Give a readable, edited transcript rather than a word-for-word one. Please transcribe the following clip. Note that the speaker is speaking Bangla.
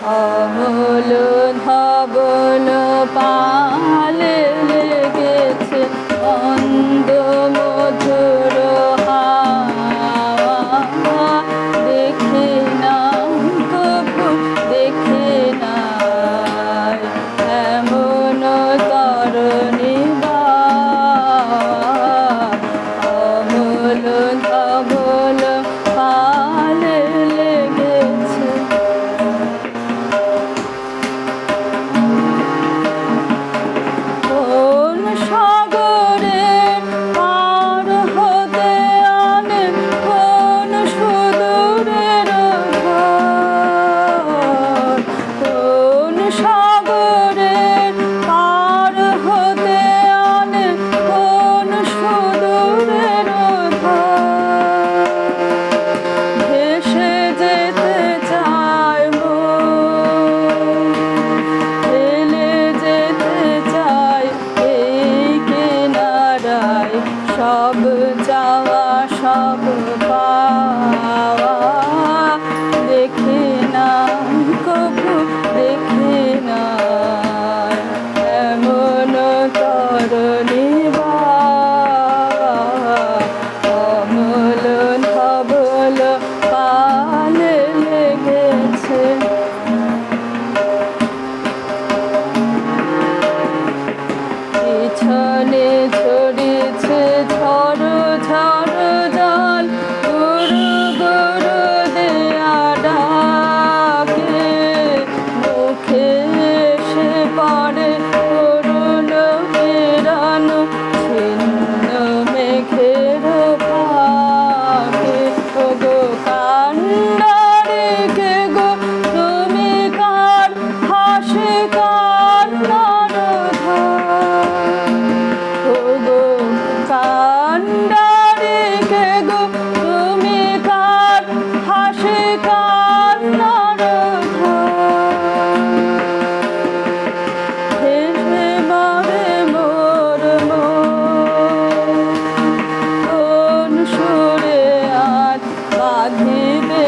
অমল ধবল পালে লেগেছে মন্দ মধুর হাওয়া, দেখে না কভু দেখে নাই এমন তরণী অমল ধবল পালে লেগেছে। কোন সাগরে পার হতে আনে কোন সুদূরের ঘর, কোন সাগরে পার হতে আনে কোন সুদূরের ঘর, ভেসে যেতে চায় মন, ফেলে যেতে চায় এই কিনারায় সব চাওয়া সব পাওয়া, দেখে না কভু দেখে না এমন তরণী অমল ধবল পালে লেগেছে। পিছনে ঝরেছে ঝড় ঝড় জল, গুরু গুরু দেয়া ডাকে, মুখে এসে পড়ে করুণ কিরণ ছিন্ন মেঘের ফাঁকে। ওগো কান্ডারি কে গো তুমি কার, হাসে কার নরধার, ওগো কান্ডারি কে গো তুমি কার, হাসে কার নরধার, হেসে মরে মোর মন, কোন সুরে আজ বাঁধিবে